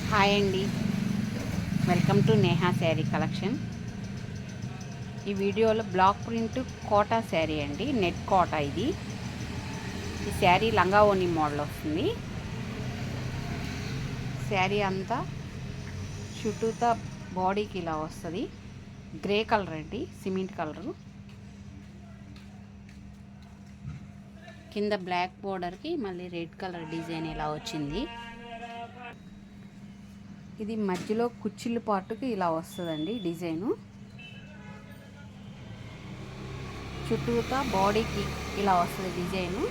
Hi అండి, welcome to Neha sari collection. ఈ వీడియోలో బ్లాక్ ప్రింట్ కోటా శారీ అండి, నెట్ కోటా ఇది. ఈ శారీ లంగా ఓణి మోడల్ వస్తుంది. శారీ అంతా చుట్టూతా బాడీకి ఇలా వస్తుంది. గ్రే కలర్ అండి, సిమెంట్ కలరు. కింద బ్లాక్ బోర్డర్కి మళ్ళీ రెడ్ కలర్ డిజైన్ ఇలా వచ్చింది. ఇది మధ్యలో కుచ్చిళ్ళ పాటుకి ఇలా వస్తుందండి డిజైను. చుట్టూతా బాడీకి ఇలా వస్తుంది డిజైను.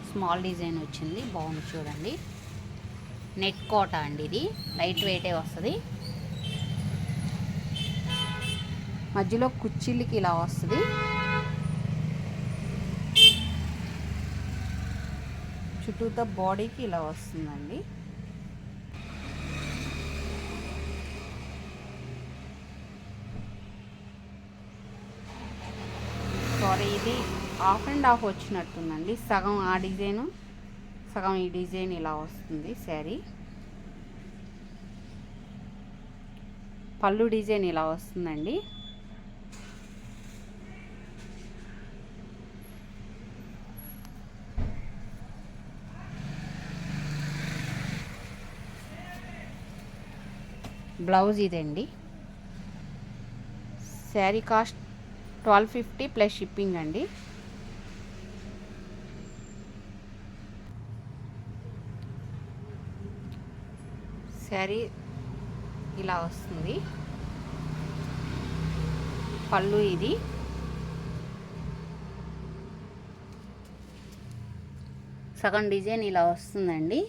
స్మాల్ డిజైన్ వచ్చింది, బాగుంది చూడండి. నెట్ కోటా అండి, ఇది లైట్ వెయిటే వస్తుంది. మధ్యలో కుచ్చిళ్ళకి ఇలా వస్తుంది. చుట్టూతా బాడీకి ఇలా వస్తుందండి. సారీ, ఇది హాఫ్ అండ్ హాఫ్ వచ్చినట్టుందండి. సగం ఆ డిజైను, సగం ఈ డిజైన్ ఇలా వస్తుంది శారీ. పళ్ళు డిజైన్ ఇలా వస్తుందండి. బ్లౌజ్ ఇదండి. శారీ కాస్ట్ 1250 ప్లస్ షిప్పింగ్ అండి. శారీ ఇలా వస్తుంది. పళ్ళు ఇది. సగం డిజైన్ ఇలా వస్తుందండి,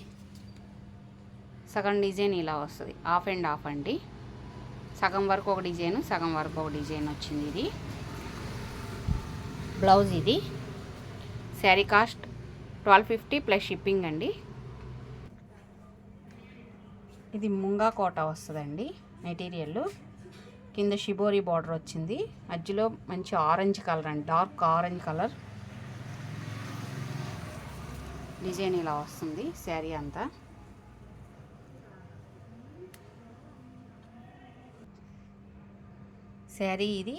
సగం డిజైన్ ఇలా వస్తుంది. హాఫ్ అండ్ హాఫ్ అండి. సగం వరకు ఒక డిజైన్, సగం వరకు ఒక డిజైన్ వచ్చింది. ఇది బ్లౌజ్ ఇది. శారీ కాస్ట్ 1250 ప్లస్ షిప్పింగ్ అండి. ఇది ముంగా కోట వస్తుందండి మెటీరియల్. కింద షిబోరి బార్డర్ వచ్చింది. మధ్యలో మంచి ఆరెంజ్ కలర్ అండి, డార్క్ ఆరెంజ్ కలర్ డిజైన్ ఇలా వస్తుంది శారీ అంతా. శారీ ఇది.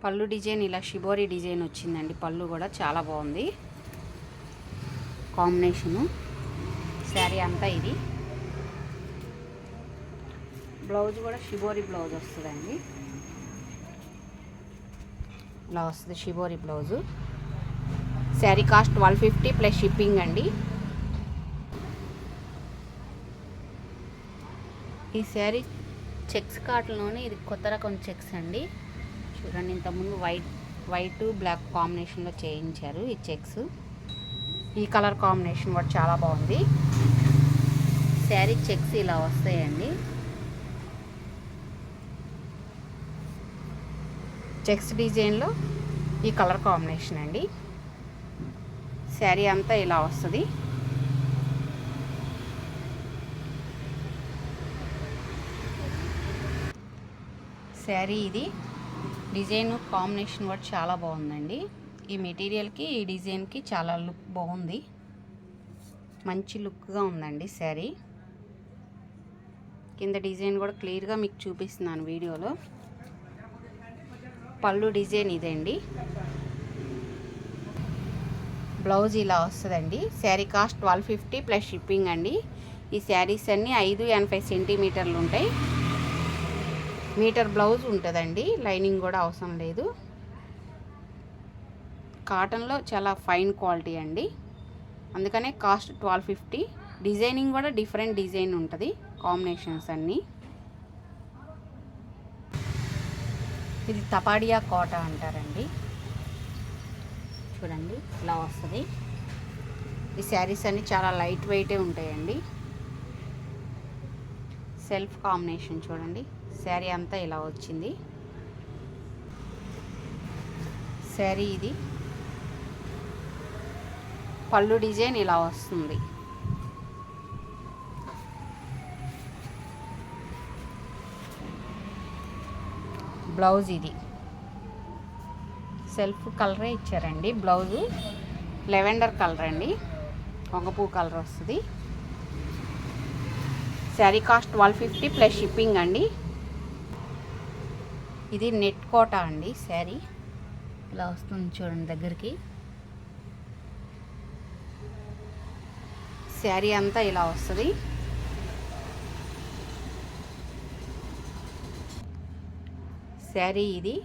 పళ్ళు డిజైన్ ఇలా షిబోరి డిజైన్ వచ్చిందండి. పళ్ళు కూడా చాలా బాగుంది కాంబినేషను. శారీ అంతా ఇది. బ్లౌజ్ కూడా షిబోరి బ్లౌజ్ వస్తుందండి. ఇలా వస్తుంది shibori blouse. Sari cost 1250 plus shipping అండి. ఈ శారీ చెక్స్ కాటన్లోనే ఇది కొత్త రకం చెక్స్ అండి. చూడండి, ఇంతకుముందు వైట్ బ్లాక్ కాంబినేషన్లో చేయించారు ఈ చెక్స్. ఈ కలర్ కాంబినేషన్ కూడా చాలా బాగుంది. శారీ చెక్స్ ఇలా వస్తాయండి. చెక్స్ డిజైన్లో ఈ కలర్ కాంబినేషన్ అండి. శారీ అంతా ఇలా వస్తుంది. శారీ ఇది. డిజైన్ కాంబినేషన్ కూడా చాలా బాగుందండి. ఈ మెటీరియల్కి ఈ డిజైన్కి చాలా లుక్ బాగుంది, మంచి లుక్గా ఉందండి శారీ. కింద డిజైన్ కూడా క్లియర్గా మీకు చూపిస్తున్నాను వీడియోలో. పళ్ళు డిజైన్ ఇదండి. బ్లౌజ్ ఇలా వస్తుందండి. శారీ కాస్ట్ 1250 ప్లస్ షిప్పింగ్ అండి. ఈ శారీస్ అన్నీ 580 సెంటీమీటర్లు ఉంటాయి. మీటర్ బ్లౌజ్ ఉంటుందండి, లైనింగ్ కూడా అవసరం లేదు. కాటన్లో చాలా ఫైన్ క్వాలిటీ అండి, అందుకనే కాస్ట్ 1250. డిజైనింగ్ కూడా డిఫరెంట్ డిజైన్ ఉంటుంది, కాంబినేషన్స్ అన్నీ. ఇది తపాడియా కోట అంటారండి. చూడండి ఇలా వస్తుంది. ఈ శారీస్ అన్నీ చాలా లైట్ వెయిటే ఉంటాయండి. సెల్ఫ్ కాంబినేషన్ చూడండి. శారీ అంతా ఇలా వచ్చింది. శారీ ఇది. పళ్ళు డిజైన్ ఇలా వస్తుంది. బ్లౌజ్ ఇది. సెల్ఫ్ కలరే ఇచ్చారండి బ్లౌజు. లెవెండర్ కలర్ అండి, వంగపూ కలర్ వస్తుంది. శారీ కాస్ట్ 1250 ప్లస్ షిప్పింగ్ అండి. ఇది నెట్ కోట అండి. శారీ ఇలా వస్తుంది చూడండి దగ్గరికి. శారీ అంతా ఇలా వస్తుంది. శారీ ఇది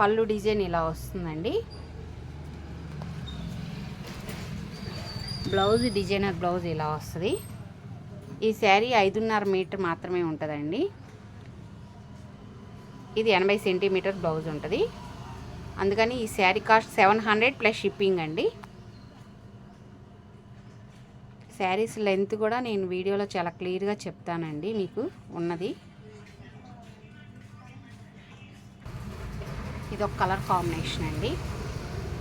పళ్ళు డిజైన్ ఇలా వస్తుందండి. బ్లౌజ్ డిజైనర్ బ్లౌజ్ ఇలా వస్తుంది. ఈ శారీ 5.5 మీటర్ మాత్రమే ఉంటుందండి. ఇది 80 సెంటీమీటర్ బ్లౌజ్ ఉంటుంది. అందుకని ఈ శారీ కాస్ట్ 700 ప్లస్ షిప్పింగ్ అండి. శారీస్ లెంత్ కూడా నేను వీడియోలో చాలా క్లియర్గా చెప్తానండి మీకు ఉన్నది. ఇది ఒక కలర్ కాంబినేషన్ అండి.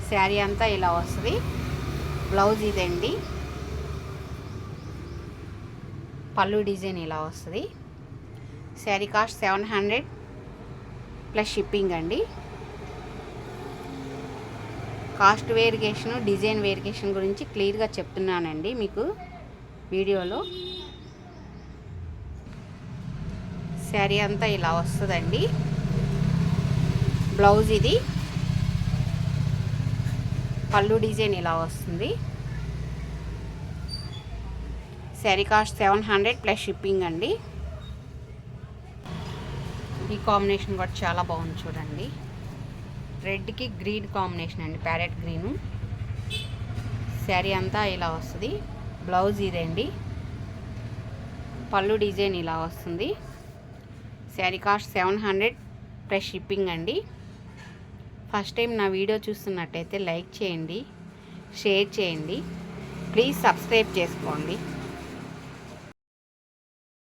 శారీ అంతా ఇలా వస్తుంది. బ్లౌజ్ ఇదండి. పళ్ళు డిజైన్ ఇలా వస్తుంది. శారీ కాస్ట్ 700 ప్లస్ షిప్పింగ్ అండి. కాస్ట్ వేరియేషన్, డిజైన్ వేరియేషన్ గురించి క్లియర్గా చెప్తున్నానండి మీకు వీడియోలో. శారీ అంతా ఇలా వస్తుందండి. బ్లౌజ్ ఇది. పళ్ళు డిజైన్ ఇలా వస్తుంది. శారీ కాస్ట్ 700 ప్లస్ షిప్పింగ్ అండి. ఈ కాంబినేషన్ కూడా చాలా బాగుంది చూడండి. రెడ్కి గ్రీన్ కాంబినేషన్ అండి, ప్యారెట్ గ్రీను. శారీ అంతా ఇలా వస్తుంది. బ్లౌజ్ ఇదండి. పళ్ళు డిజైన్ ఇలా వస్తుంది. శారీ కాస్ట్ 700 ప్లస్ షిప్పింగ్ అండి. ఫస్ట్ టైం నా వీడియో చూస్తున్నట్టయితే లైక్ చేయండి, షేర్ చేయండి, ప్లీజ్ సబ్స్క్రైబ్ చేసుకోండి.